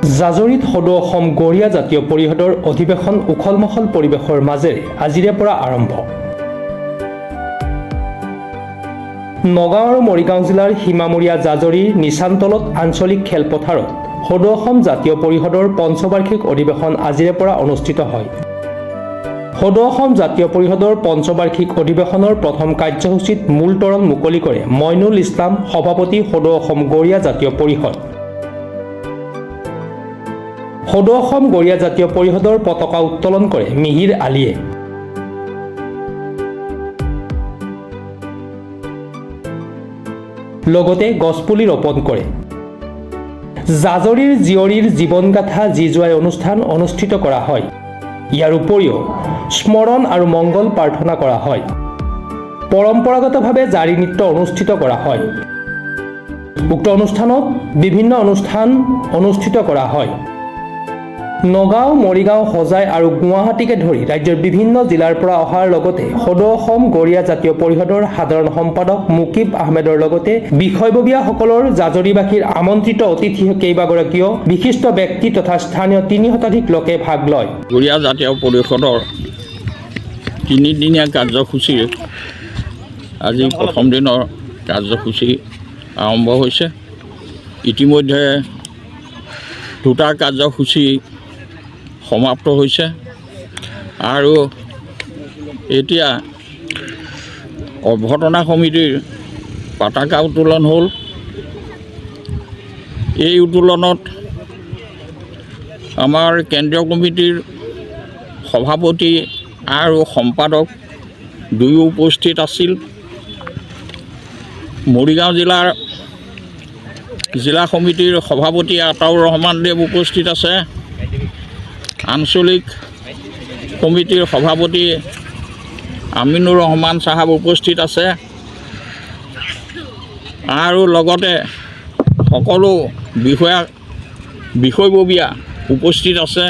জাজৰিত সদৌ অসম গৰিয়া জাতীয় পৰিষদৰ অধিৱেশন উখল-মাখল পৰিৱেশৰ মাজেৰে আজিৰে পৰা আৰম্ভ। নগাঁও আৰু মৰিগাঁও জিলাৰ সীমামূৰীয়া জাজৰিৰ নিচানতলত আঞ্চলিক খেলপথাৰত সদৌ অসম জাতীয় পৰিষদৰ পঞ্চবাৰ্ষিক অধিৱেশন আজিৰে পৰা অনুষ্ঠিত হয়। সদৌ অসম জাতীয় পৰিষদৰ পঞ্চবাৰ্ষিক অধিৱেশনৰ প্ৰথম কাৰ্যসূচীত মূল তৰণ মুকলি কৰে মইনুল ইছলাম, সভাপতি সদৌ অসম গৰিয়া জাতীয় পৰিষদ। সদৌ অসম গৰিয়া জাতীয় পৰিষদৰ পতাকা উত্তোলন কৰে মিহিৰ আলীয়ে। লগতে গছপুলি ৰোপণ কৰে। জাজৰিৰ জীয়ৰীৰ জীৱনগাথা জিজুৱাই অনুষ্ঠান অনুষ্ঠিত কৰা হয়। ইয়াৰ উপৰিও স্মৰণ আৰু মংগল প্ৰাৰ্থনা কৰা হয়। পৰম্পৰাগতভাৱে জাৰি নৃত্য অনুষ্ঠিত কৰা হয়। উক্ত অনুষ্ঠানত বিভিন্ন অনুষ্ঠান অনুষ্ঠিত কৰা হয়। নগাঁও, মৰিগাঁও, হোজাই আৰু গুৱাহাটীকে ধৰি ৰাজ্যৰ বিভিন্ন জিলাৰ পৰা অহাৰ লগতে সদৌ অসম গৰিয়া জাতীয় পৰিষদৰ সাধাৰণ সম্পাদক মুকিব আহমেদৰ লগতে বিষয়ববীয়াসকলৰ জাজৰিবাসীৰ আমন্ত্ৰিত অতিথি কেইবাগৰাকীও বিশিষ্ট ব্যক্তি তথা স্থানীয় ৩ শতাধিক লোকে ভাগ লয়। গৰিয়া জাতীয় পৰিষদৰ 3দিনীয়া কাৰ্যসূচীৰ আজি প্ৰথম দিনৰ কাৰ্যসূচী আৰম্ভ হৈছে। ইতিমধ্যে 2টা কাৰ্যসূচী সমাপ্ত হৈছে আৰু এতিয়া অভ্যৰ্থনা সমিতিৰ পতাকা উত্তোলন হ'ল। এই উত্তোলনত আমাৰ কেন্দ্ৰীয় কমিটিৰ সভাপতি আৰু সম্পাদক দুয়ো উপস্থিত আছিল। মৰিগাঁও জিলা সমিতিৰ সভাপতি আতাউৰ ৰহমান দেৱ উপস্থিত আছে। আঞ্চলিক কমিটিৰ সভাপতি আমিনুৰ ৰহমান চাহাব উপস্থিত আছে আৰু লগতে সকলো বিষয়ববীয়া উপস্থিত আছে।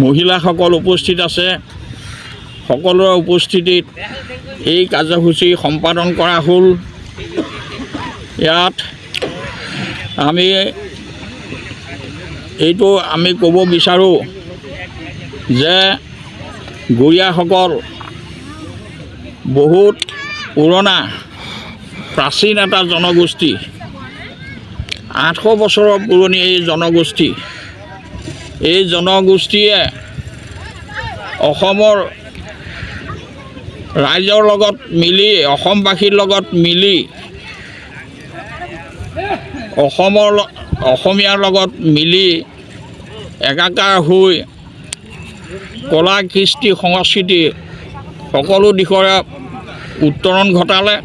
মহিলাসকল উপস্থিত আছে। সকলোৰে উপস্থিতিত এই কাৰ্যসূচী সম্পাদন কৰা হ'ল। ইয়াত আমি ক'ব বিচাৰোঁ যে গৰিয়াসকল বহুত পুৰণা প্ৰাচীন এটা জনগোষ্ঠী। 800 বছৰৰ পুৰণি এই জনগোষ্ঠী। এই জনগোষ্ঠীয়ে অসমৰ ৰাইজৰ লগত মিলি, অসমবাসীৰ লগত মিলি অসমীয়াৰ লগত মিলি একাকাৰ হৈ কলা, কৃষ্টি, সংস্কৃতি সকলো দিশৰে উত্তৰণ ঘটালে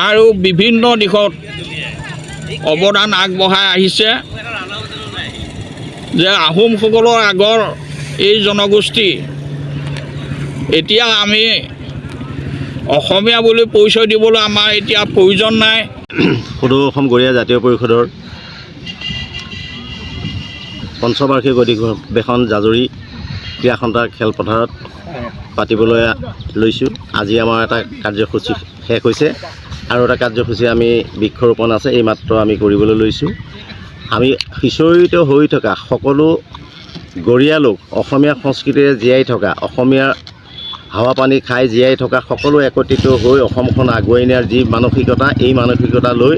আৰু বিভিন্ন দিশত অৱদান আগবঢ়াই আহিছে। যে আহোমসকলৰ আগৰ এই জনগোষ্ঠী এতিয়া আমি অসমীয়া বুলি পৰিচয় দিবলৈ আমাৰ এতিয়া প্ৰয়োজন নাই। সদৌ অসম গৰিয়া জাতীয় পৰিষদৰ পঞ্চবাৰ্ষিক অধিৱেশন জাজৰি ক্ৰীড়া সন্থাৰ খেলপথাৰত পাতিবলৈ লৈছোঁ। আজি আমাৰ এটা কাৰ্যসূচী শেষ হৈছে আৰু এটা কাৰ্যসূচী আমি বৃক্ষৰোপণ আছে, এই মাত্ৰ আমি কৰিবলৈ লৈছোঁ। আমি সিঁচৰিত হৈ থকা সকলো গৰিয়া লোক, অসমীয়া সংস্কৃতিৰে জীয়াই থকা, অসমীয়াৰ হাৱা পানী খাই জীয়াই থকা সকলো একত্ৰিত হৈ অসমখন আগুৱাই নিয়াৰ যি মানসিকতা, এই মানসিকতা লৈ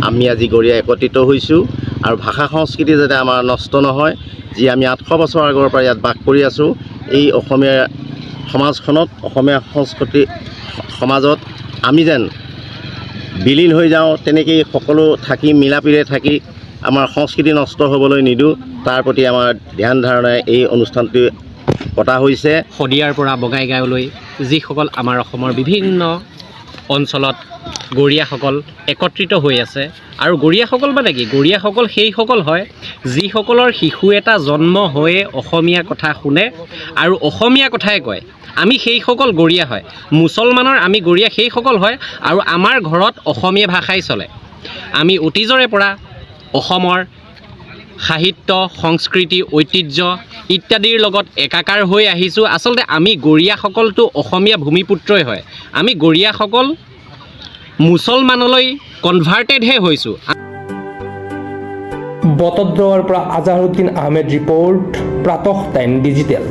আমি আজি গৰিয়া একত্ৰিত হৈছোঁ। আৰু ভাষা সংস্কৃতি যাতে আমাৰ নষ্ট নহয়, যি আমি 800 বছৰ আগৰ পৰা ইয়াত বাস কৰি আছোঁ, এই অসমীয়া সমাজখনত, অসমীয়া সংস্কৃতি সমাজত আমি যেন বিলীন হৈ যাওঁ, তেনেকেই সকলো থাকি মিলাপ্ৰীতিৰে থাকি আমাৰ সংস্কৃতি নষ্ট হ'বলৈ নিদিওঁ, তাৰ প্ৰতি আমাৰ ধ্যান ধাৰণাই এই অনুষ্ঠানটি পতা হৈছে। শদিয়াৰ পৰা বঙাইগাঁৱলৈ যিসকল আমাৰ অসমৰ বিভিন্ন অঞ্চলত গৰিয়াসকল একত্ৰিত হৈ আছে। আৰু গৰিয়াসকল মানে কি? গৰিয়াসকল সেইসকল হয় যিসকলৰ শিশু এটা জন্ম হৈয়ে অসমীয়া কথা শুনে আৰু অসমীয়া কথাই কয়। আমি সেইসকল গৰিয়া হয়। মুছলমানৰ আমি গৰিয়া সেইসকল হয় আৰু আমাৰ ঘৰত অসমীয়া ভাষাই চলে। আমি অতীজৰে পৰা অসমৰ সাহিত্য, সংস্কৃতি, ঐতিহ্য ইত্যাদিৰ লগত একাকাৰ হৈ আহিছোঁ। আচলতে আমি গৰিয়াসকলতো অসমীয়া ভূমিপুত্ৰই হয়। আমি গৰিয়াসকল মুছলমানলৈ কনভাৰ্টেডহে হৈছোঁ। বটদ্ৰৱাৰ পৰা আজাৰুদ্দিন আহমেদ ৰিপৰ্ট প্ৰাতঃ টাইম ডিজিটেল।